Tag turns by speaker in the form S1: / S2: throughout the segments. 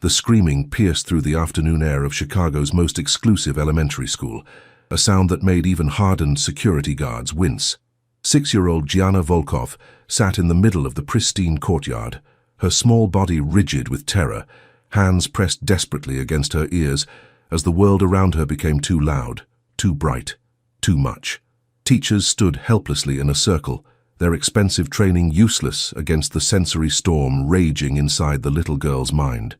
S1: The screaming pierced through the afternoon air of Chicago's most exclusive elementary school, a sound that made even hardened security guards wince. 6-year-old Gianna Volkov sat in the middle of the pristine courtyard, her small body rigid with terror, hands pressed desperately against her ears as the world around her became too loud, too bright, too much. Teachers stood helplessly in a circle, their expensive training useless against the sensory storm raging inside the little girl's mind.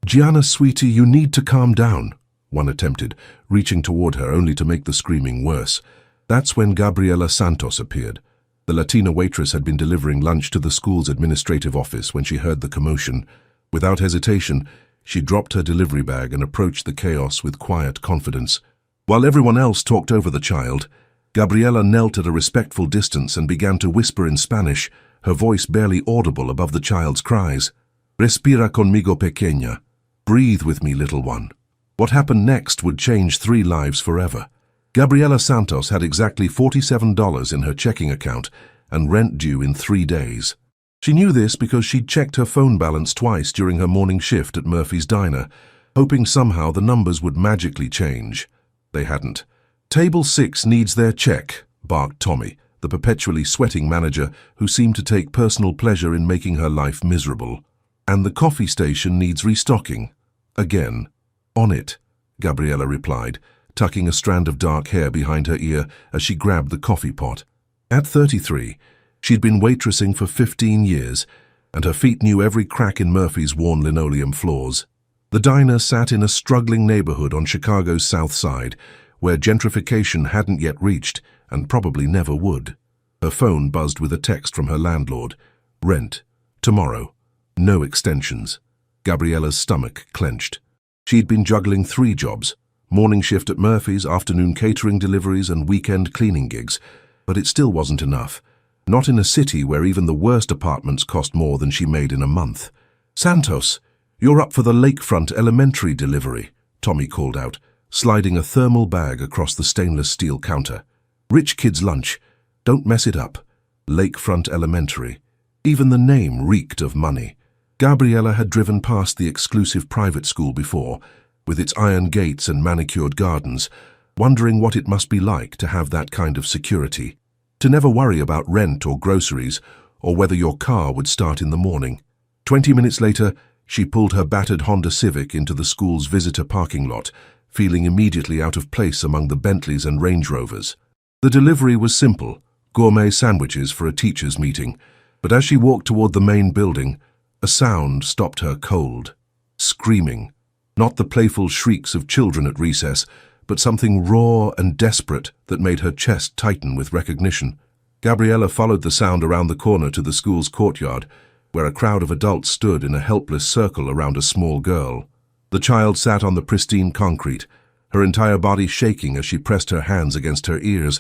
S1: "Gianna, sweetie, you need to calm down," one attempted, reaching toward her only to make the screaming worse. That's when Gabriela Santos appeared. The Latina waitress had been delivering lunch to the school's administrative office when she heard the commotion. Without hesitation, she dropped her delivery bag and approached the chaos with quiet confidence. While everyone else talked over the child, Gabriela knelt at a respectful distance and began to whisper in Spanish, her voice barely audible above the child's cries. "Respira conmigo, pequeña. Breathe with me, little one." What happened next would change 3 lives forever. Gabriela Santos had exactly $47 in her checking account and rent due in 3 days. She knew this because she'd checked her phone balance twice during her morning shift at Murphy's Diner, hoping somehow the numbers would magically change. They hadn't. "Table 6 needs their check," barked Tommy, the perpetually sweating manager who seemed to take personal pleasure in making her life miserable. "And the coffee station needs restocking." "Again." "On it," Gabriela replied, tucking a strand of dark hair behind her ear as she grabbed the coffee pot. At 33, she'd been waitressing for 15 years, and her feet knew every crack in Murphy's worn linoleum floors. The diner sat in a struggling neighborhood on Chicago's South Side, where gentrification hadn't yet reached and probably never would. Her phone buzzed with a text from her landlord. "Rent. Tomorrow. No extensions." Gabriela's stomach clenched. She'd been juggling 3 jobs, morning shift at Murphy's, afternoon catering deliveries, and weekend cleaning gigs, but it still wasn't enough. Not in a city where even the worst apartments cost more than she made in a month. "Santos, you're up for the lakefront elementary delivery," Tommy called out, sliding a thermal bag across the stainless steel counter. "Rich kid's lunch. Don't mess it up." Lakefront Elementary. Even the name reeked of money. Gabriela had driven past the exclusive private school before, with its iron gates and manicured gardens, wondering what it must be like to have that kind of security. To never worry about rent or groceries, or whether your car would start in the morning. 20 minutes later, she pulled her battered Honda Civic into the school's visitor parking lot, feeling immediately out of place among the Bentleys and Range Rovers. The delivery was simple, gourmet sandwiches for a teachers' meeting, but as she walked toward the main building, a sound stopped her cold. Screaming. Not the playful shrieks of children at recess, but something raw and desperate that made her chest tighten with recognition. Gabriela followed the sound around the corner to the school's courtyard, where a crowd of adults stood in a helpless circle around a small girl. The child sat on the pristine concrete, her entire body shaking as she pressed her hands against her ears,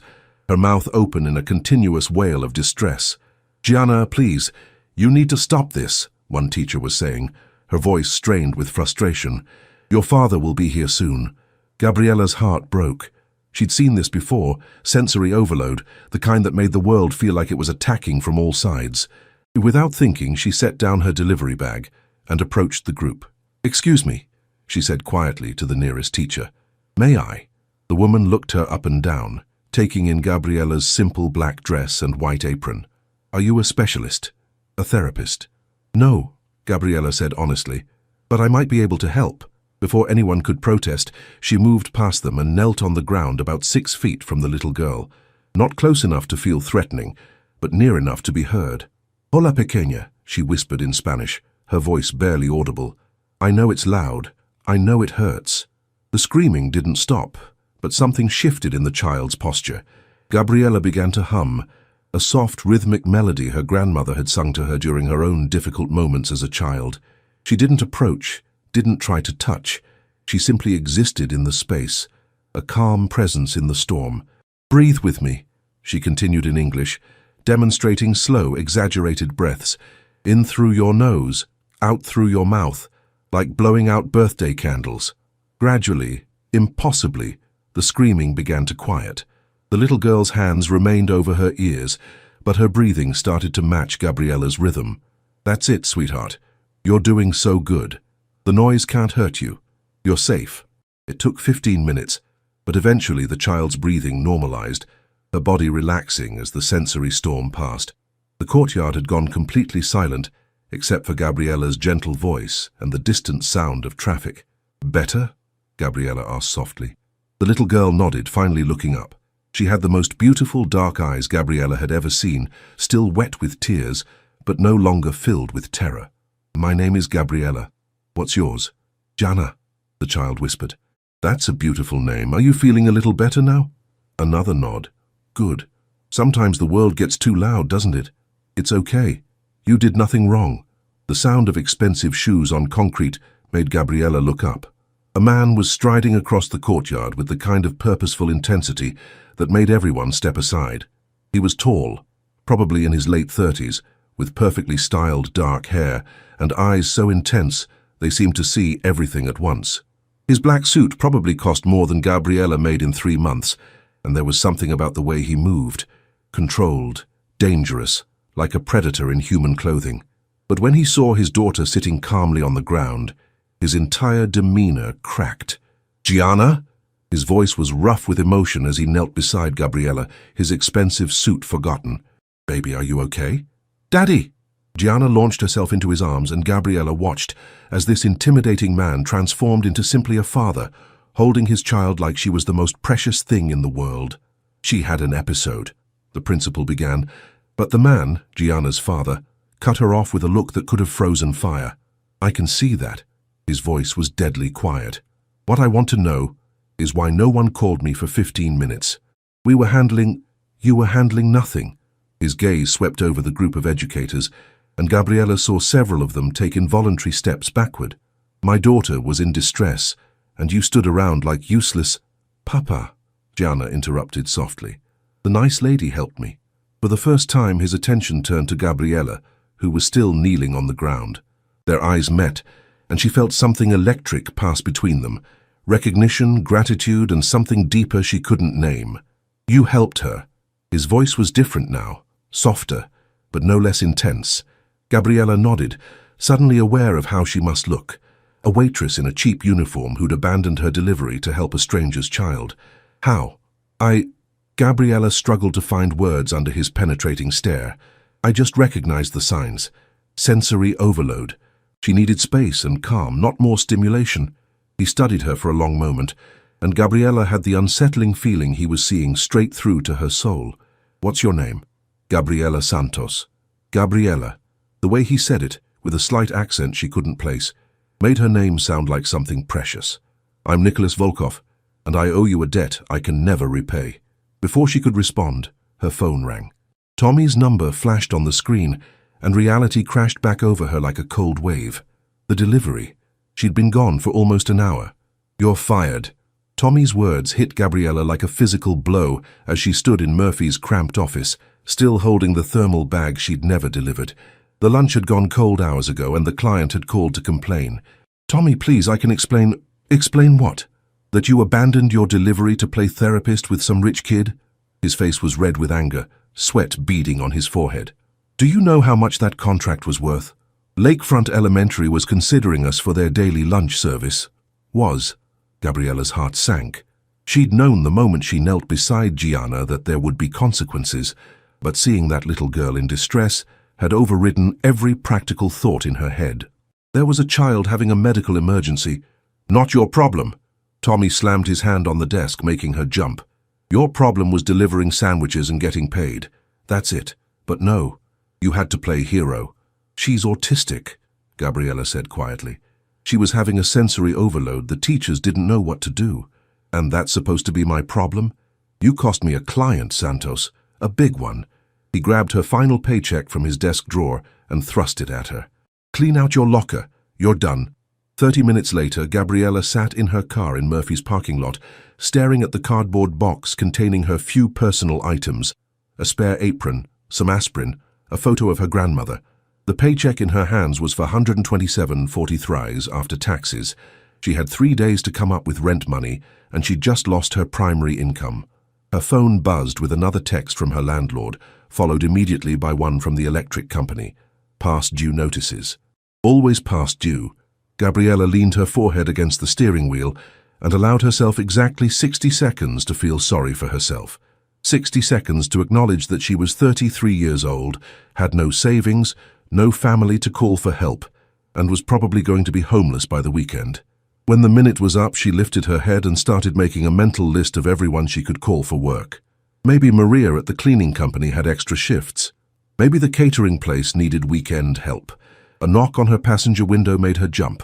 S1: her mouth open in a continuous wail of distress. "Gianna, please, you need to stop this," one teacher was saying, her voice strained with frustration. "Your father will be here soon." Gabriela's heart broke. She'd seen this before, sensory overload, the kind that made the world feel like it was attacking from all sides. Without thinking, she set down her delivery bag and approached the group. "Excuse me," she said quietly to the nearest teacher. "May I?" The woman looked her up and down, taking in Gabriela's simple black dress and white apron. "Are you a specialist? A therapist?" "No," Gabriela said honestly, "but I might be able to help." Before anyone could protest, she moved past them and knelt on the ground about 6 feet from the little girl, not close enough to feel threatening, but near enough to be heard. "Hola, pequeña," she whispered in Spanish, her voice barely audible. "I know it's loud. I know it hurts." The screaming didn't stop, but something shifted in the child's posture. Gabriela began to hum, a soft, rhythmic melody her grandmother had sung to her during her own difficult moments as a child. She didn't approach, didn't try to touch. She simply existed in the space, a calm presence in the storm. "Breathe with me," she continued in English, demonstrating slow, exaggerated breaths, in through your nose, out through your mouth, like blowing out birthday candles. Gradually, impossibly, the screaming began to quiet. The little girl's hands remained over her ears, but her breathing started to match Gabriela's rhythm. "That's it, sweetheart. You're doing so good." The noise can't hurt you. You're safe. It took 15 minutes, but eventually the child's breathing normalized, her body relaxing as the sensory storm passed. The courtyard had gone completely silent, except for Gabriella's gentle voice and the distant sound of traffic. Better? Gabriella asked softly. The little girl nodded, finally looking up. She had the most beautiful dark eyes Gabriella had ever seen, still wet with tears, but no longer filled with terror. My name is Gabriella. What's yours? Jana, the child whispered. That's a beautiful name. Are you feeling a little better now? Another nod. Good. Sometimes the world gets too loud, doesn't it? It's okay. You did nothing wrong. The sound of expensive shoes on concrete made Gabriella look up. A man was striding across the courtyard with the kind of purposeful intensity that made everyone step aside. He was tall, probably in his late 30s, with perfectly styled dark hair and eyes so intense they seemed to see everything at once. His black suit probably cost more than Gabriella made in 3 months, and there was something about the way he moved, controlled, dangerous, like a predator in human clothing. But when he saw his daughter sitting calmly on the ground, his entire demeanor cracked. Gianna? His voice was rough with emotion as he knelt beside Gabriella, his expensive suit forgotten. Baby, are you okay? Daddy! Gianna launched herself into his arms, and Gabriella watched as this intimidating man transformed into simply a father, holding his child like she was the most precious thing in the world. She had an episode, the principal began, but the man, Gianna's father, cut her off with a look that could have frozen fire. I can see that. His voice was deadly quiet. What I want to know is why no one called me for 15 minutes. You were handling nothing. His gaze swept over the group of educators, and Gabriella saw several of them take involuntary steps backward. My daughter was in distress, and you stood around like useless... Papa, Gianna interrupted softly. The nice lady helped me. For the first time, his attention turned to Gabriella, who was still kneeling on the ground. Their eyes met, and she felt something electric pass between them. Recognition, gratitude, and something deeper she couldn't name. You helped her. His voice was different now, softer, but no less intense. Gabriella nodded, suddenly aware of how she must look. A waitress in a cheap uniform who'd abandoned her delivery to help a stranger's child. How? Gabriella struggled to find words under his penetrating stare. I just recognized the signs. Sensory overload. She needed space and calm, not more stimulation. He studied her for a long moment, and Gabriella had the unsettling feeling he was seeing straight through to her soul. What's your name? Gabriella Santos. Gabriella. The way he said it, with a slight accent she couldn't place, made her name sound like something precious. I'm Nicholas Volkov, and I owe you a debt I can never repay. Before she could respond, her phone rang. Tommy's number flashed on the screen, and reality crashed back over her like a cold wave. The delivery. She'd been gone for almost an hour. You're fired. Tommy's words hit Gabriella like a physical blow as she stood in Murphy's cramped office, still holding the thermal bag she'd never delivered. The lunch had gone cold hours ago, and the client had called to complain. Tommy, please, I can explain. Explain what? That you abandoned your delivery to play therapist with some rich kid? His face was red with anger, sweat beading on his forehead. Do you know how much that contract was worth? Lakefront Elementary was considering us for their daily lunch service. Was. Gabriella's heart sank. She'd known the moment she knelt beside Gianna that there would be consequences, but seeing that little girl in distress had overridden every practical thought in her head. There was a child having a medical emergency. Not your problem. Tommy slammed his hand on the desk, making her jump. Your problem was delivering sandwiches and getting paid. That's it. But no, you had to play hero. She's autistic, Gabriella said quietly. She was having a sensory overload. The teachers didn't know what to do. And that's supposed to be my problem? You cost me a client, Santos. A big one. He grabbed her final paycheck from his desk drawer and thrust it at her. Clean out your locker. You're done. 30 minutes later, Gabriella sat in her car in Murphy's parking lot, staring at the cardboard box containing her few personal items, a spare apron, some aspirin, a photo of her grandmother. The paycheck in her hands was for 127.43 after taxes. She had 3 days to come up with rent money, and she'd just lost her primary income. Her phone buzzed with another text from her landlord, followed immediately by one from the electric company. Past due notices. Always past due. Gabriella leaned her forehead against the steering wheel and allowed herself exactly 60 seconds to feel sorry for herself. 60 seconds to acknowledge that she was 33 years old, had no savings, no family to call for help, and was probably going to be homeless by the weekend. When the minute was up, she lifted her head and started making a mental list of everyone she could call for work. Maybe Maria at the cleaning company had extra shifts. Maybe the catering place needed weekend help. A knock on her passenger window made her jump.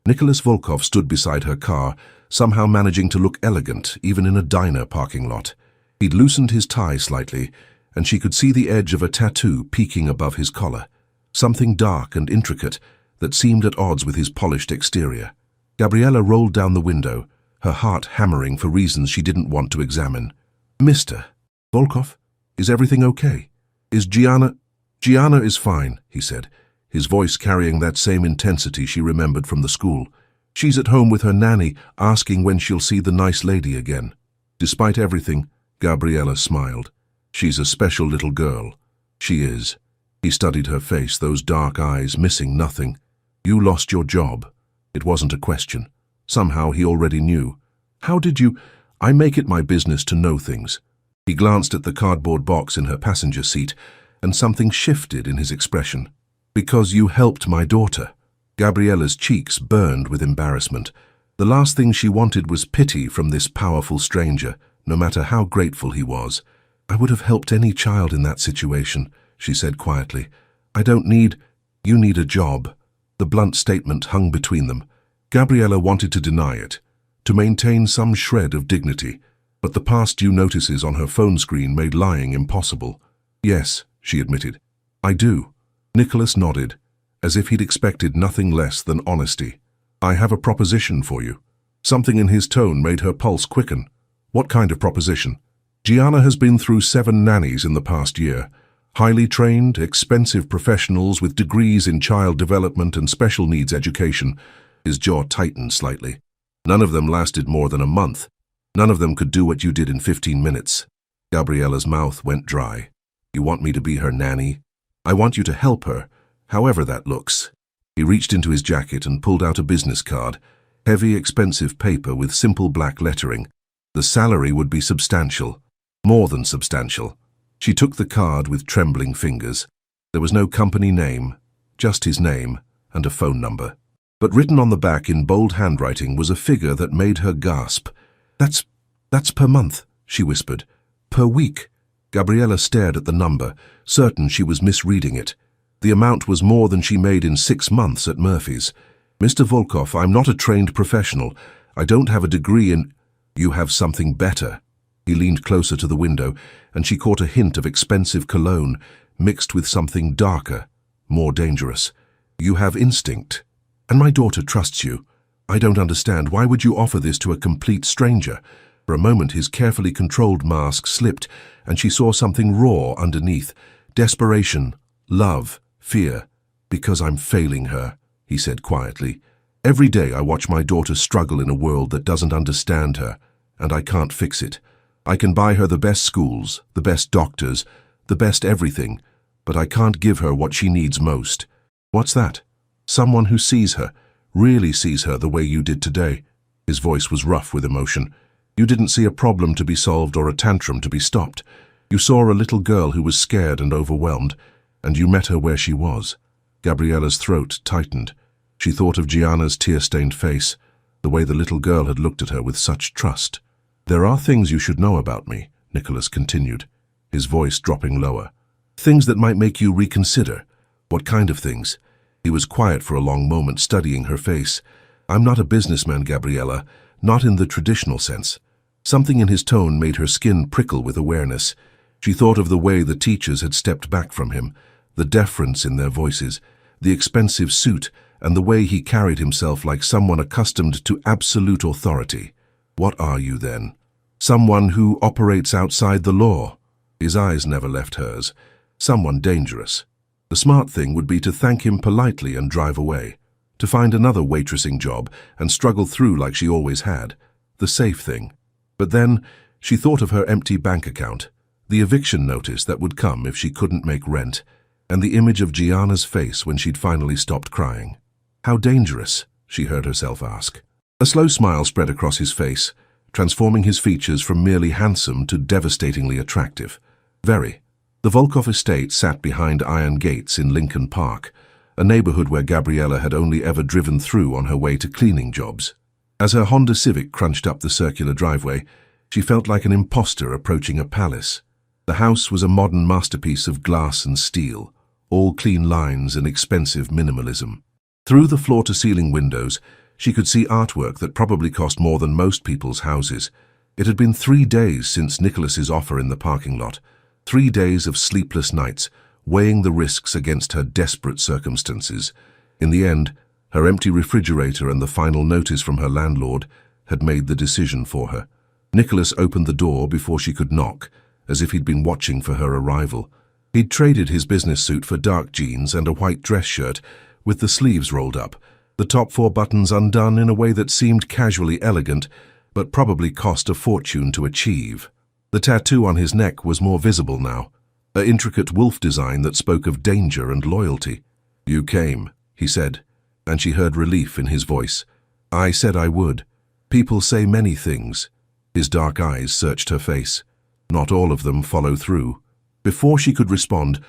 S1: Nicholas Volkov stood beside her car, somehow managing to look elegant, even in a diner parking lot. He'd loosened his tie slightly, and she could see the edge of a tattoo peeking above his collar. Something dark and intricate that seemed at odds with his polished exterior. Gabriella rolled down the window, her heart hammering for reasons she didn't want to examine. "Mr. Volkov, is everything okay? Is Gianna—" "Gianna is fine," he said, his voice carrying that same intensity she remembered from the school. "She's at home with her nanny, asking when she'll see the nice lady again." Despite everything, Gabriella smiled. "She's a special little girl." "She is." He studied her face, those dark eyes, missing nothing. "You lost your job." It wasn't a question. Somehow he already knew. "How did you—" "I make it my business to know things." He glanced at the cardboard box in her passenger seat, and something shifted in his expression. "Because you helped my daughter." Gabriella's cheeks burned with embarrassment. The last thing she wanted was pity from this powerful stranger, no matter how grateful he was. "I would have helped any child in that situation," she said quietly. "I don't need—" "You need a job." The blunt statement hung between them. Gabriella wanted to deny it, to maintain some shred of dignity, but the past due notices on her phone screen made lying impossible. "Yes," she admitted. "I do." Nicholas nodded, as if he'd expected nothing less than honesty. "I have a proposition for you." Something in his tone made her pulse quicken. "What kind of proposition?" "Gianna has been through 7 nannies in the past year. Highly trained, expensive professionals with degrees in child development and special needs education." His jaw tightened slightly. "None of them lasted more than a month. None of them could do what you did in 15 minutes. Gabriella's mouth went dry. "You want me to be her nanny?" "I want you to help her, however that looks." He reached into his jacket and pulled out a business card, heavy, expensive paper with simple black lettering. The salary would be substantial, more than substantial. She took the card with trembling fingers. There was no company name, just his name and a phone number. But written on the back in bold handwriting was a figure that made her gasp. That's per month," she whispered. "Per week." Gabriella stared at the number, certain she was misreading it. The amount was more than she made in 6 months at Murphy's. "Mr. Volkov, I'm not a trained professional. I don't have a degree in—" "You have something better." He leaned closer to the window, and she caught a hint of expensive cologne, mixed with something darker, more dangerous. "You have instinct. And my daughter trusts you. I don't understand. Why would you offer this to a complete stranger?" For a moment his carefully controlled mask slipped, and she saw something raw underneath. Desperation, love, fear. "Because I'm failing her," he said quietly. "Every day I watch my daughter struggle in a world that doesn't understand her, and I can't fix it. I can buy her the best schools, the best doctors, the best everything, but I can't give her what she needs most." "What's that?" "Someone who sees her, really sees her the way you did today." His voice was rough with emotion. "You didn't see a problem to be solved or a tantrum to be stopped. You saw a little girl who was scared and overwhelmed, and you met her where she was." Gabriella's throat tightened. She thought of Gianna's tear-stained face, the way the little girl had looked at her with such trust. "There are things you should know about me," Nicholas continued, his voice dropping lower. "Things that might make you reconsider." "What kind of things?" He was quiet for a long moment, studying her face. "I'm not a businessman, Gabriella, not in the traditional sense." Something in his tone made her skin prickle with awareness. She thought of the way the teachers had stepped back from him, the deference in their voices, the expensive suit, and the way he carried himself like someone accustomed to absolute authority. "What are you, then?" "Someone who operates outside the law." His eyes never left hers. "Someone dangerous." The smart thing would be to thank him politely and drive away, to find another waitressing job and struggle through like she always had. The safe thing. But then she thought of her empty bank account, the eviction notice that would come if she couldn't make rent, and the image of Gianna's face when she'd finally stopped crying. How dangerous. she heard herself ask. A slow smile spread across his face, transforming his features from merely handsome to devastatingly attractive. Very. The Volkov estate sat behind iron gates in Lincoln Park, a neighborhood where Gabriella had only ever driven through on her way to cleaning jobs. As her Honda Civic crunched up the circular driveway, she felt like an imposter approaching a palace. The house was a modern masterpiece of glass and steel, all clean lines and expensive minimalism. Through the floor-to-ceiling windows, she could see artwork that probably cost more than most people's houses. It had been 3 days since Nicholas's offer in the parking lot, 3 days of sleepless nights, weighing the risks against her desperate circumstances. In the end, her empty refrigerator and the final notice from her landlord had made the decision for her. Nicholas opened the door before she could knock, as if he'd been watching for her arrival. He'd traded his business suit for dark jeans and a white dress shirt, with the sleeves rolled up, the top 4 buttons undone in a way that seemed casually elegant, but probably cost a fortune to achieve. The tattoo on his neck was more visible now, an intricate wolf design that spoke of danger and loyalty. "You came," he said, and she heard relief in his voice. "I said I would. People say many things." His dark eyes searched her face. Not all of them follow through. Before she could respond,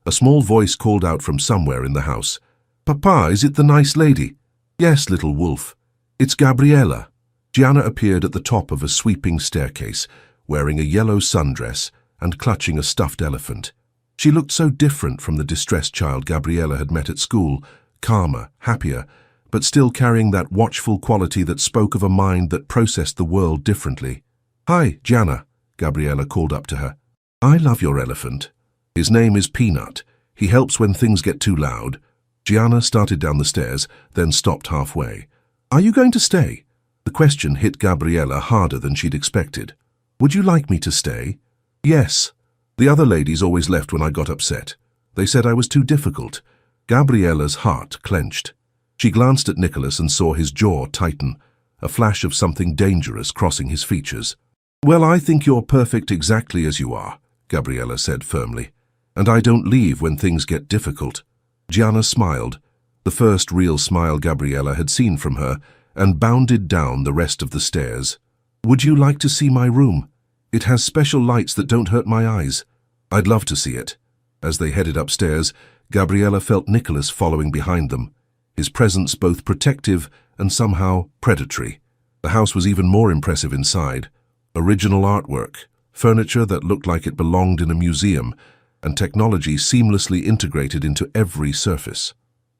S1: a small voice called out from somewhere in the house. "Papa, is it the nice lady?" "Yes, little wolf. It's Gabriella." Gianna appeared at the top of a sweeping staircase, wearing a yellow sundress and clutching a stuffed elephant. She looked so different from the distressed child Gabriella had met at school, calmer, happier, but still carrying that watchful quality that spoke of a mind that processed the world differently. "Hi, Gianna," Gabriella called up to her. "I love your elephant. His name is Peanut. He helps when things get too loud." Gianna started down the stairs, then stopped halfway. "Are you going to stay?" The question hit Gabriella harder than she'd expected. "Would you like me to stay?" "Yes. The other ladies always left when I got upset. They said I was too difficult." Gabriella's heart clenched. She glanced at Nicholas and saw his jaw tighten, a flash of something dangerous crossing his features. "Well, I think you're perfect exactly as you are," Gabriella said firmly. "And I don't leave when things get difficult." Gianna smiled, the first real smile Gabriella had seen from her, and bounded down the rest of the stairs. "Would you like to see my room? It has special lights that don't hurt my eyes." "I'd love to see it." As they headed upstairs, Gabriella felt Nicholas following behind them, his presence both protective and somehow predatory. The house was even more impressive inside. Original artwork, furniture that looked like it belonged in a museum, and technology seamlessly integrated into every surface.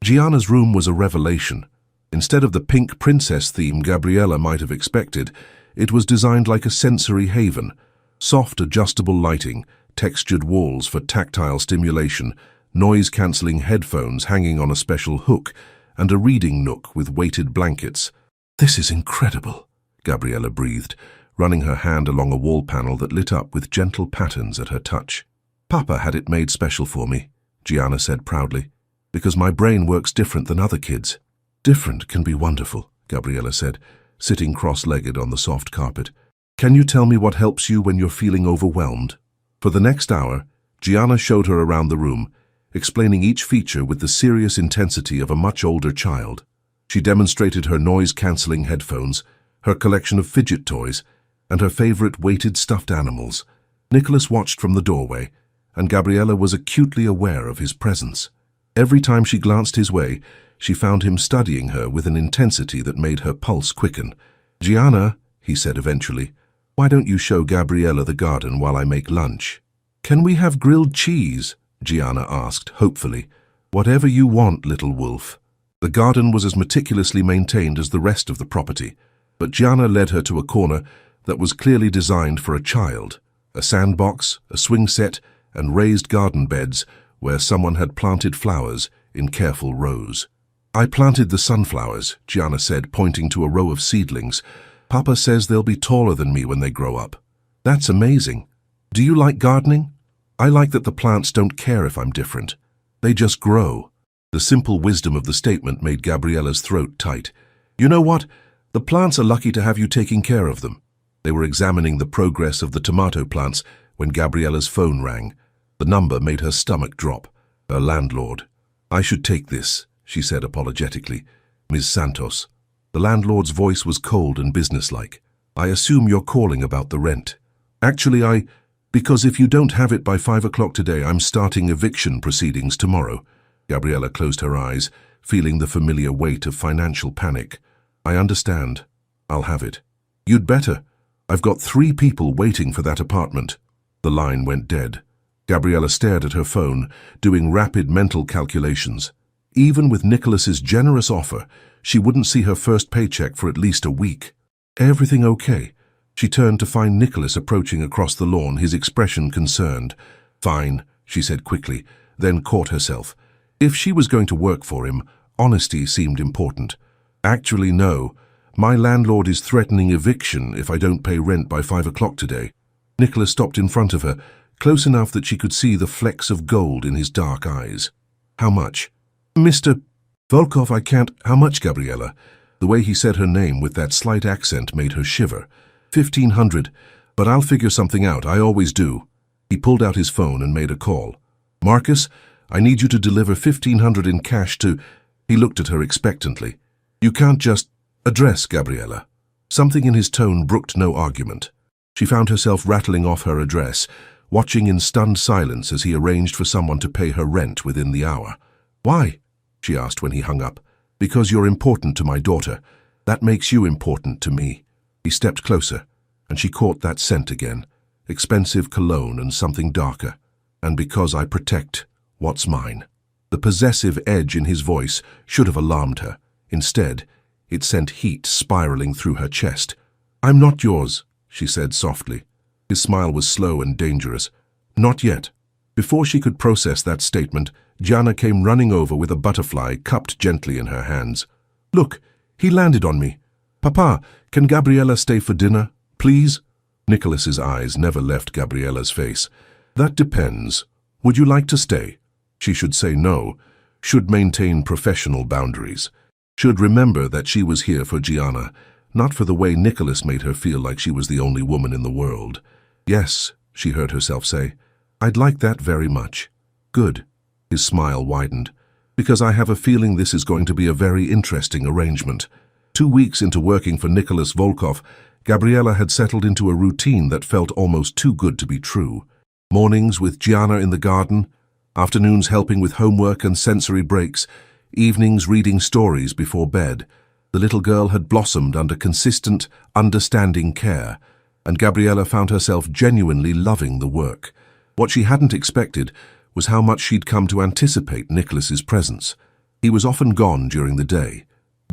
S1: Gianna's room was a revelation. Instead of the pink princess theme Gabriella might have expected, it was designed like a sensory haven. Soft adjustable lighting, textured walls for tactile stimulation, noise-cancelling headphones hanging on a special hook, and a reading nook with weighted blankets. "This is incredible," Gabriella breathed, running her hand along a wall panel that lit up with gentle patterns at her touch. "Papa had it made special for me," Gianna said proudly, "because my brain works different than other kids." "Different can be wonderful," Gabriella said, sitting cross-legged on the soft carpet. "Can you tell me what helps you when you're feeling overwhelmed?" For the next hour, Gianna showed her around the room, explaining each feature with the serious intensity of a much older child. She demonstrated her noise-cancelling headphones, her collection of fidget toys, and her favorite weighted stuffed animals. Nicholas watched from the doorway, and Gabriella was acutely aware of his presence. Every time she glanced his way, she found him studying her with an intensity that made her pulse quicken. "Gianna," he said eventually, "why don't you show Gabriella the garden while I make lunch?" "Can we have grilled cheese?" Gianna asked, hopefully. "Whatever you want, little wolf." The garden was as meticulously maintained as the rest of the property, but Gianna led her to a corner that was clearly designed for a child. A sandbox, a swing set, and raised garden beds where someone had planted flowers in careful rows. "I planted the sunflowers," Gianna said, pointing to a row of seedlings. "Papa says they'll be taller than me when they grow up." "That's amazing. Do you like gardening?" "I like that the plants don't care if I'm different. They just grow." The simple wisdom of the statement made Gabriella's throat tight. "You know what? The plants are lucky to have you taking care of them." They were examining the progress of the tomato plants when Gabriella's phone rang. The number made her stomach drop. Her landlord. "I should take this," she said apologetically. "Ms. Santos." The landlord's voice was cold and businesslike. "I assume you're calling about the rent." "Actually, because if you don't have it by 5 o'clock today, I'm starting eviction proceedings tomorrow." Gabriella closed her eyes, feeling the familiar weight of financial panic. "I understand. I'll have it." "You'd better. I've got 3 people waiting for that apartment." The line went dead. Gabriella stared at her phone, doing rapid mental calculations. Even with Nicholas's generous offer, she wouldn't see her first paycheck for at least a week. "Everything okay?" She turned to find Nicholas approaching across the lawn, his expression concerned. "Fine," she said quickly, then caught herself. If she was going to work for him, honesty seemed important. "Actually, no. My landlord is threatening eviction if I don't pay rent by 5 o'clock today." Nicholas stopped in front of her, close enough that she could see the flecks of gold in his dark eyes. "How much?" "Mr. Volkov, I can't—" "How much, Gabriella?" The way he said her name with that slight accent made her shiver. 1,500, but I'll figure something out, I always do." He pulled out his phone and made a call. "Marcus, I need you to deliver 1,500 in cash to—" He looked at her expectantly. "You can't just—" "Address, Gabriella." Something in his tone brooked no argument. She found herself rattling off her address, watching in stunned silence as he arranged for someone to pay her rent within the hour. "Why?" she asked when he hung up. "Because you're important to my daughter. That makes you important to me." He stepped closer, and she caught that scent again, expensive cologne and something darker. "And because I protect what's mine." The possessive edge in his voice should have alarmed her. Instead, it sent heat spiraling through her chest. "I'm not yours," she said softly. His smile was slow and dangerous. "Not yet." Before she could process that statement, Gianna came running over with a butterfly cupped gently in her hands. "Look, he landed on me. Papa, can Gabriella stay for dinner, please?" Nicholas's eyes never left Gabriella's face. "That depends. Would you like to stay?" She should say no, should maintain professional boundaries, should remember that she was here for Gianna, not for the way Nicholas made her feel like she was the only woman in the world. "Yes," she heard herself say. "I'd like that very much." "Good." His smile widened. "Because I have a feeling this is going to be a very interesting arrangement." 2 weeks into working for Nicholas Volkov, Gabriella had settled into a routine that felt almost too good to be true. Mornings with Gianna in the garden, afternoons helping with homework and sensory breaks, evenings reading stories before bed. The little girl had blossomed under consistent, understanding care, and Gabriella found herself genuinely loving the work. What she hadn't expected was how much she'd come to anticipate Nicholas's presence. He was often gone during the day.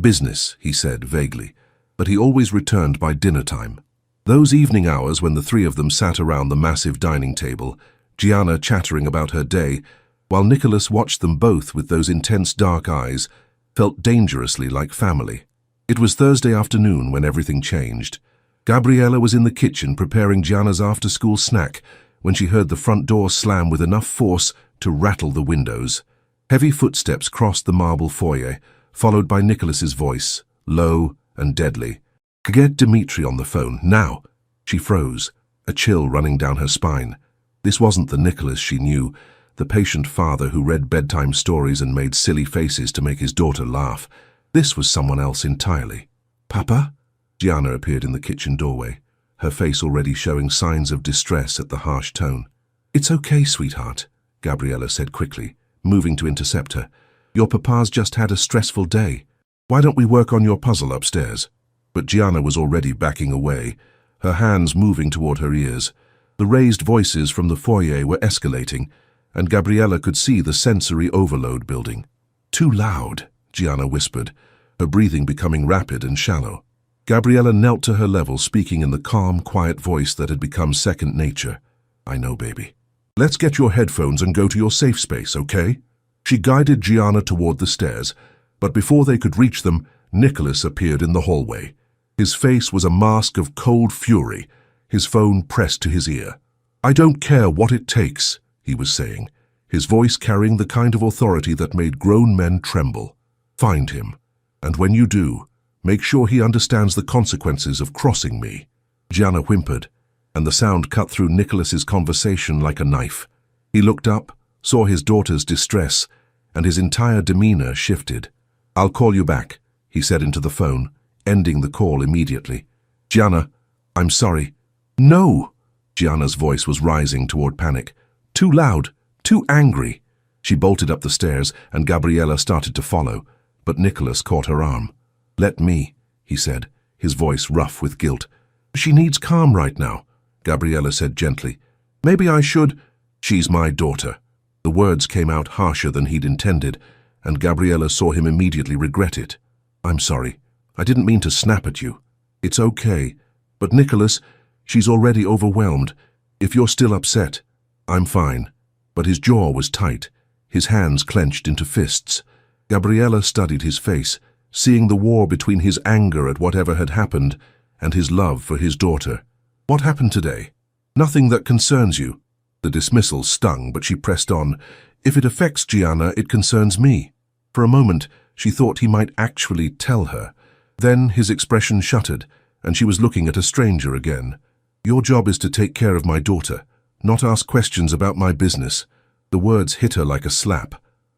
S1: "Business," he said vaguely, but he always returned by dinner time. Those evening hours when the 3 of them sat around the massive dining table, Gianna chattering about her day, while Nicholas watched them both with those intense dark eyes, felt dangerously like family. It was Thursday afternoon when everything changed. Gabriella was in the kitchen preparing Gianna's after-school snack when she heard the front door slam with enough force to rattle the windows. Heavy footsteps crossed the marble foyer, followed by Nicholas's voice, low and deadly. "Get Dmitri on the phone, now!" She froze, a chill running down her spine. This wasn't the Nicholas she knew, the patient father who read bedtime stories and made silly faces to make his daughter laugh. This was someone else entirely. "Papa?" Gianna appeared in the kitchen doorway, her face already showing signs of distress at the harsh tone. "It's okay, sweetheart," Gabriella said quickly, moving to intercept her. "Your papa's just had a stressful day. Why don't we work on your puzzle upstairs?" But Gianna was already backing away, her hands moving toward her ears. The raised voices from the foyer were escalating, and Gabriella could see the sensory overload building. "Too loud," Gianna whispered, her breathing becoming rapid and shallow. Gabriella knelt to her level, speaking in the calm, quiet voice that had become second nature. "I know, baby. Let's get your headphones and go to your safe space, okay?" She guided Gianna toward the stairs, but before they could reach them, Nicholas appeared in the hallway. His face was a mask of cold fury, his phone pressed to his ear. "I don't care what it takes," he was saying, his voice carrying the kind of authority that made grown men tremble. "Find him, and when you do, make sure he understands the consequences of crossing me." Gianna whimpered, and the sound cut through Nicholas's conversation like a knife. He looked up, saw his daughter's distress, and his entire demeanor shifted. "I'll call you back," he said into the phone, ending the call immediately. "Gianna, I'm sorry." "No!" Gianna's voice was rising toward panic. Too loud, too angry. She bolted up the stairs, and Gabriella started to follow, but Nicholas caught her arm. "Let me," he said, his voice rough with guilt. "She needs calm right now," Gabriella said gently. "Maybe I should—" "She's my daughter." The words came out harsher than he'd intended, and Gabriella saw him immediately regret it. "I'm sorry. I didn't mean to snap at you. It's okay. But Nicholas, she's already overwhelmed. If you're still upset, I'm fine." But his jaw was tight, his hands clenched into fists. Gabriella studied his face, seeing the war between his anger at whatever had happened and his love for his daughter. "What happened today?" "Nothing that concerns you." The dismissal stung, but she pressed on. "If it affects Gianna, it concerns me." For a moment, she thought he might actually tell her. Then his expression shuttered, and she was looking at a stranger again. "Your job is to take care of my daughter, not ask questions about my business." The words hit her like a slap.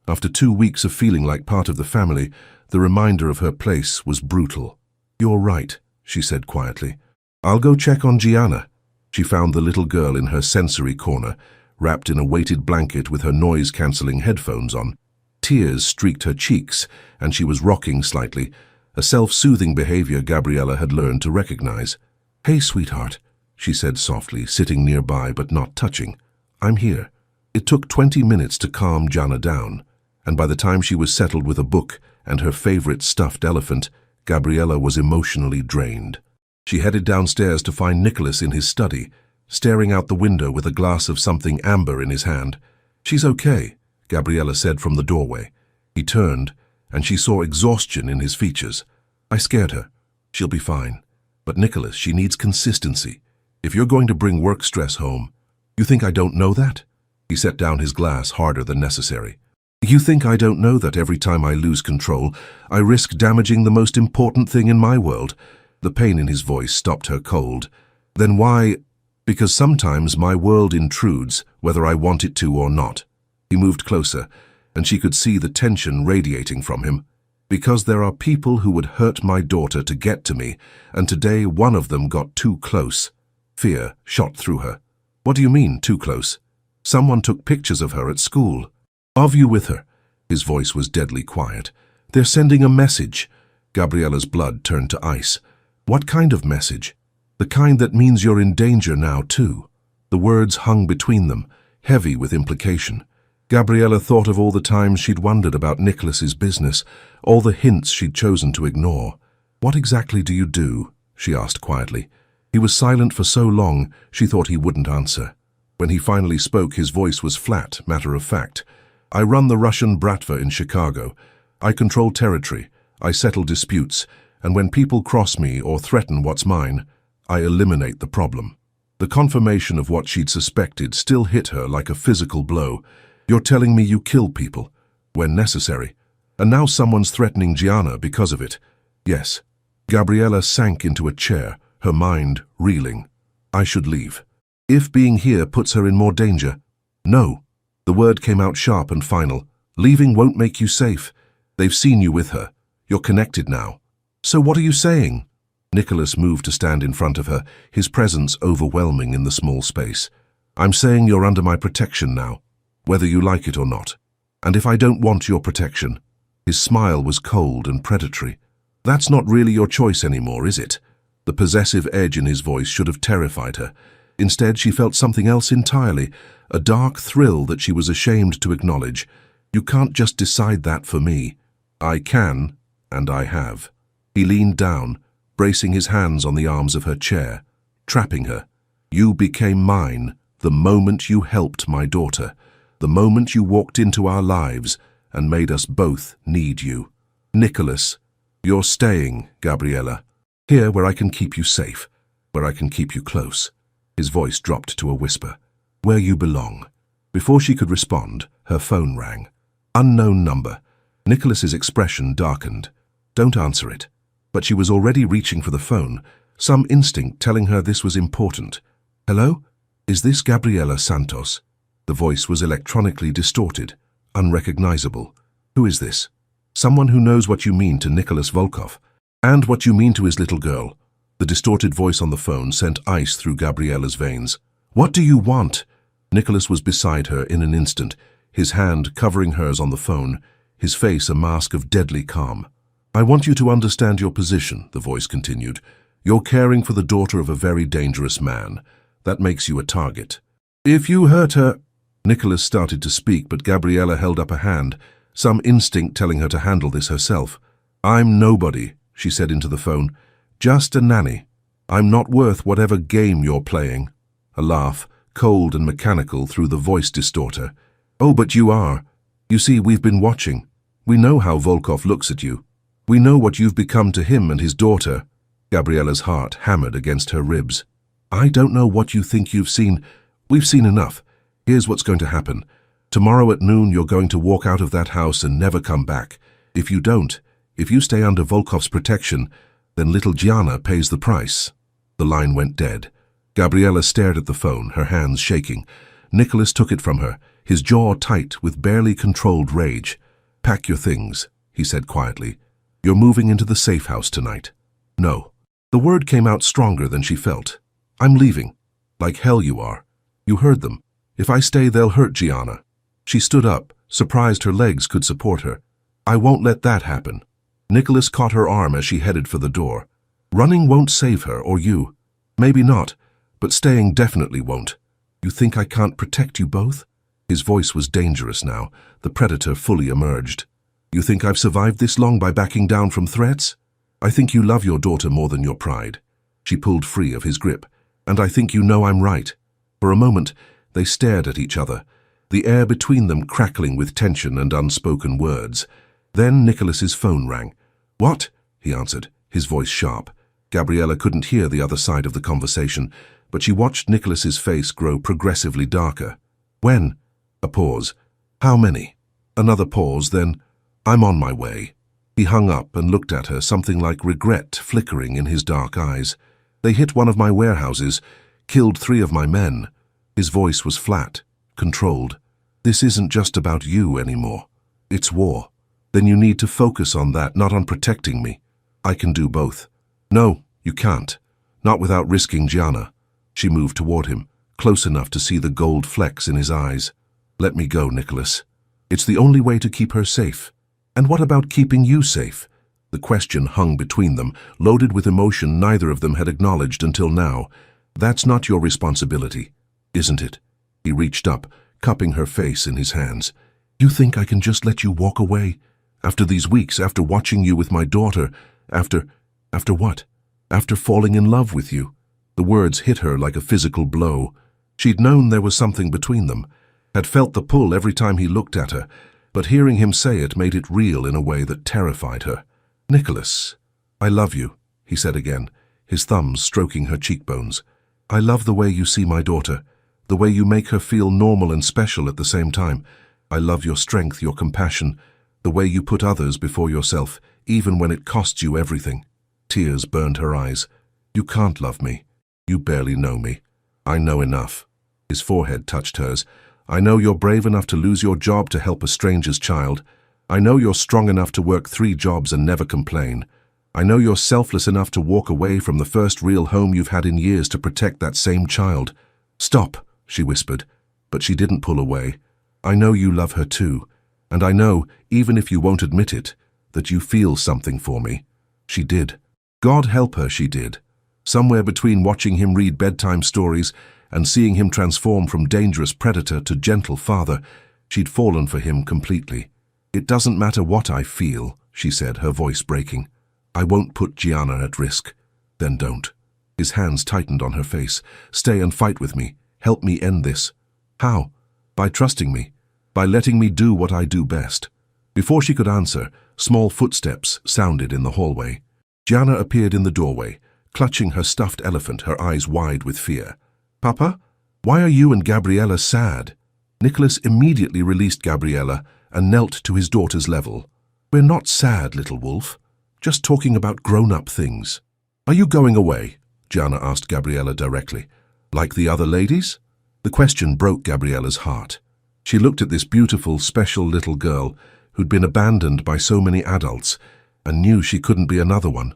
S1: After 2 weeks of feeling like part of the family, the reminder of her place was brutal. "You're right," she said quietly. "I'll go check on Gianna." She found the little girl in her sensory corner, wrapped in a weighted blanket with her noise-cancelling headphones on. Tears streaked her cheeks, and she was rocking slightly, a self-soothing behavior Gabriella had learned to recognize. "Hey, sweetheart," she said softly, sitting nearby but not touching. "I'm here." It took 20 minutes to calm Gianna down, and by the time she was settled with a book and her favorite stuffed elephant, Gabriella was emotionally drained. She headed downstairs to find Nicholas in his study, staring out the window with a glass of something amber in his hand. "She's okay," Gabriella said from the doorway. He turned, and she saw exhaustion in his features. "I scared her. She'll be fine. But Nicholas, she needs consistency. If you're going to bring work stress home—" "You think I don't know that?" He set down his glass harder than necessary. "You think I don't know that every time I lose control, I risk damaging the most important thing in my world?" The pain in his voice stopped her cold. "Then why—" "Because sometimes my world intrudes, whether I want it to or not." He moved closer, and she could see the tension radiating from him. "Because there are people who would hurt my daughter to get to me, and today one of them got too close." Fear shot through her. "What do you mean, too close?" "Someone took pictures of her at school." "Of you with her?" His voice was deadly quiet. "They're sending a message." Gabriella's blood turned to ice. "What kind of message?" "The kind that means you're in danger now, too." The words hung between them, heavy with implication. Gabriella thought of all the times she'd wondered about Nicholas's business, all the hints she'd chosen to ignore. "What exactly do you do?" she asked quietly. He was silent for so long, she thought he wouldn't answer. When he finally spoke, his voice was flat, matter-of-fact. "I run the Russian Bratva in Chicago. I control territory. I settle disputes. And when people cross me or threaten what's mine, I eliminate the problem." The confirmation of what she'd suspected still hit her like a physical blow. "You're telling me you kill people, when necessary, and now someone's threatening Gianna because of it?" "Yes." Gabriella sank into a chair, her mind reeling. "I should leave. If being here puts her in more danger." "No." The word came out sharp and final. "Leaving won't make you safe. They've seen you with her. You're connected now." "So what are you saying?" Nicholas moved to stand in front of her, his presence overwhelming in the small space. "I'm saying you're under my protection now, whether you like it or not. And if I don't want your protection—" His smile was cold and predatory. "That's not really your choice anymore, is it?" The possessive edge in his voice should have terrified her. Instead, she felt something else entirely, a dark thrill that she was ashamed to acknowledge. "You can't just decide that for me." "I can, and I have." He leaned down, bracing his hands on the arms of her chair, trapping her. "You became mine the moment you helped my daughter, the moment you walked into our lives and made us both need you. Nicholas, you're staying, Gabriella. Here where I can keep you safe, where I can keep you close." His voice dropped to a whisper. "Where you belong." Before she could respond, her phone rang. Unknown number. Nicholas's expression darkened. "Don't answer it." But she was already reaching for the phone, some instinct telling her this was important. "Hello? Is this Gabriella Santos?" The voice was electronically distorted, unrecognizable. "Who is this?" "Someone who knows what you mean to Nicholas Volkov." And what you mean to his little girl? The distorted voice on the phone sent ice through Gabriella's veins. What do you want? Nicholas was beside her in an instant, his hand covering hers on the phone, his face a mask of deadly calm. I want you to understand your position, the voice continued. You're caring for the daughter of a very dangerous man. That makes you a target. If you hurt her... Nicholas started to speak, but Gabriella held up a hand, some instinct telling her to handle this herself. I'm nobody, she said into the phone. Just a nanny. I'm not worth whatever game you're playing. A laugh, cold and mechanical through the voice distorter. Oh, but you are. You see, we've been watching. We know how Volkov looks at you. We know what you've become to him and his daughter. Gabriella's heart hammered against her ribs. I don't know what you think you've seen. We've seen enough. Here's what's going to happen. Tomorrow at noon you're going to walk out of that house and never come back. If you don't, if you stay under Volkov's protection, then little Gianna pays the price. The line went dead. Gabriella stared at the phone, her hands shaking. Nicholas took it from her, his jaw tight with barely controlled rage. Pack your things, he said quietly. You're moving into the safe house tonight. No. The word came out stronger than she felt. I'm leaving. Like hell you are. You heard them. If I stay, they'll hurt Gianna. She stood up, surprised her legs could support her. I won't let that happen. Nicholas caught her arm as she headed for the door. Running won't save her or you. Maybe not, but staying definitely won't. You think I can't protect you both? His voice was dangerous now, the predator fully emerged. You think I've survived this long by backing down from threats? I think you love your daughter more than your pride. She pulled free of his grip. And I think you know I'm right. For a moment, they stared at each other, the air between them crackling with tension and unspoken words. Then Nicholas's phone rang. What? He answered, his voice sharp. Gabriella couldn't hear the other side of the conversation, but she watched Nicholas's face grow progressively darker. When? A pause. How many? Another pause, then, I'm on my way. He hung up and looked at her, something like regret flickering in his dark eyes. They hit one of my warehouses, killed 3 of my men. His voice was flat, controlled. This isn't just about you anymore. It's war. Then you need to focus on that, not on protecting me. I can do both. No, you can't. Not without risking Gianna. She moved toward him, close enough to see the gold flecks in his eyes. Let me go, Nicholas. It's the only way to keep her safe. And what about keeping you safe? The question hung between them, loaded with emotion neither of them had acknowledged until now. That's not your responsibility, isn't it? He reached up, cupping her face in his hands. You think I can just let you walk away? After these weeks, after watching you with my daughter, after what? After falling in love with you? The words hit her like a physical blow. She'd known there was something between them, had felt the pull every time he looked at her, but hearing him say it made it real in a way that terrified her. Nicholas, I love you, he said again, his thumbs stroking her cheekbones. I love the way you see my daughter, the way you make her feel normal and special at the same time. I love your strength, your compassion, the way you put others before yourself, even when it costs you everything. Tears burned her eyes. You can't love me. You barely know me. I know enough. His forehead touched hers. I know you're brave enough to lose your job to help a stranger's child. I know you're strong enough to work 3 jobs and never complain. I know you're selfless enough to walk away from the first real home you've had in years to protect that same child. Stop, she whispered, but she didn't pull away. I know you love her too, and I know, even if you won't admit it, that you feel something for me. She did. God help her, she did. Somewhere between watching him read bedtime stories and seeing him transform from dangerous predator to gentle father, she'd fallen for him completely. It doesn't matter what I feel, she said, her voice breaking. I won't put Gianna at risk. Then don't. His hands tightened on her face. Stay and fight with me. Help me end this. How? By trusting me. By letting me do what I do best. Before she could answer, small footsteps sounded in the hallway. Gianna appeared in the doorway, clutching her stuffed elephant, her eyes wide with fear. Papa, why are you and Gabriella sad? Nicholas immediately released Gabriella and knelt to his daughter's level. We're not sad, little wolf. Just talking about grown-up things. Are you going away? Gianna asked Gabriella directly. Like the other ladies? The question broke Gabriella's heart. She looked at this beautiful, special little girl who'd been abandoned by so many adults and knew she couldn't be another one.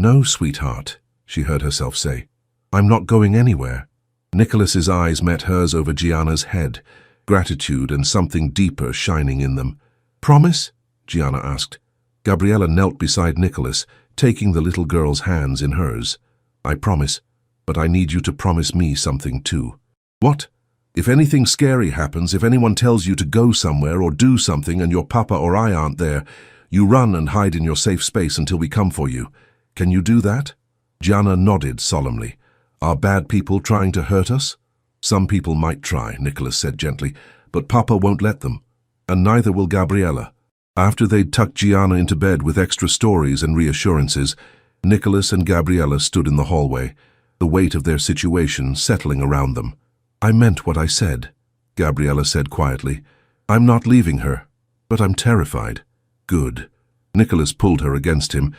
S1: "No, sweetheart," she heard herself say. "I'm not going anywhere." Nicholas's eyes met hers over Gianna's head, gratitude and something deeper shining in them. "Promise?" Gianna asked. Gabriella knelt beside Nicholas, taking the little girl's hands in hers. "I promise, but I need you to promise me something too." "What?" "If anything scary happens, if anyone tells you to go somewhere or do something and your papa or I aren't there, you run and hide in your safe space until we come for you. Can you do that?" Gianna nodded solemnly. "Are bad people trying to hurt us?" "Some people might try," Nicholas said gently, "but Papa won't let them. And neither will Gabriella." After they'd tucked Gianna into bed with extra stories and reassurances, Nicholas and Gabriella stood in the hallway, the weight of their situation settling around them. "I meant what I said," Gabriella said quietly. "I'm not leaving her, but I'm terrified." "Good." Nicholas pulled her against him,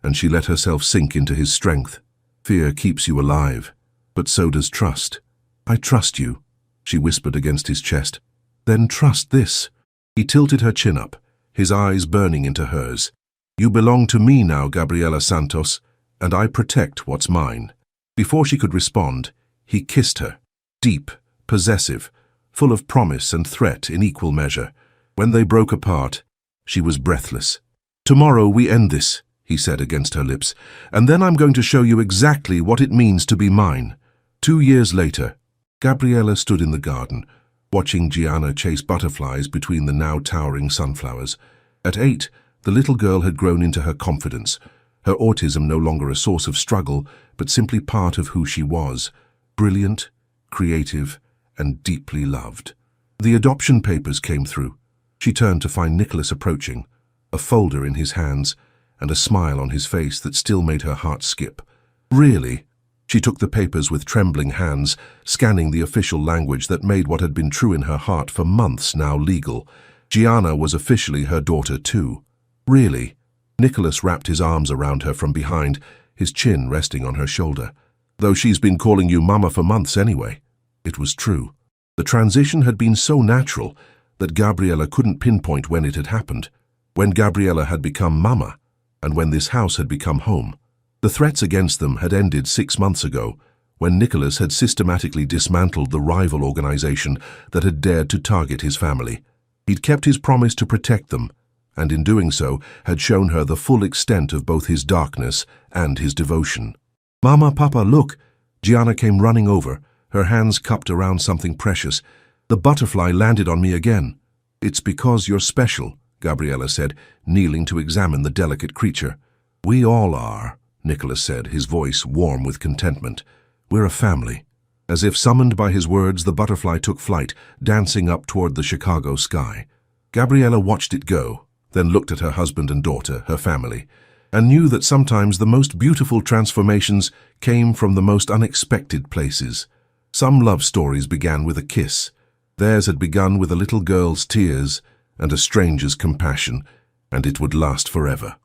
S1: and she let herself sink into his strength. "Fear keeps you alive, but so does trust." "I trust you," she whispered against his chest. "Then trust this." He tilted her chin up, his eyes burning into hers. "You belong to me now, Gabriela Santos, and I protect what's mine." Before she could respond, he kissed her, deep, possessive, full of promise and threat in equal measure. When they broke apart, she was breathless. "Tomorrow we end this," he said against her lips, "and then I'm going to show you exactly what it means to be mine." 2 years later, Gabriella stood in the garden, watching Gianna chase butterflies between the now towering sunflowers. At 8, the little girl had grown into her confidence, her autism no longer a source of struggle, but simply part of who she was, brilliant, creative, and deeply loved. The adoption papers came through. She turned to find Nicholas approaching, a folder in his hands, and a smile on his face that still made her heart skip. "Really?" She took the papers with trembling hands, scanning the official language that made what had been true in her heart for months now legal. Gianna was officially her daughter too. "Really?" Nicholas wrapped his arms around her from behind, his chin resting on her shoulder. "Though she's been calling you Mama for months anyway." It was true. The transition had been so natural that Gabriella couldn't pinpoint when it had happened, when Gabriella had become Mama, and when this house had become home. The threats against them had ended 6 months ago, when Nicholas had systematically dismantled the rival organization that had dared to target his family. He'd kept his promise to protect them, and in doing so had shown her the full extent of both his darkness and his devotion. "Mama, Papa, look!" Gianna came running over, her hands cupped around something precious. "The butterfly landed on me again." "It's because you're special," Gabriella said, kneeling to examine the delicate creature. "We all are," Nicholas said, his voice warm with contentment. "We're a family." As if summoned by his words, the butterfly took flight, dancing up toward the Chicago sky. Gabriella watched it go, then looked at her husband and daughter, her family, and knew that sometimes the most beautiful transformations came from the most unexpected places. Some love stories began with a kiss. Theirs had begun with a little girl's tears and a stranger's compassion, and it would last forever.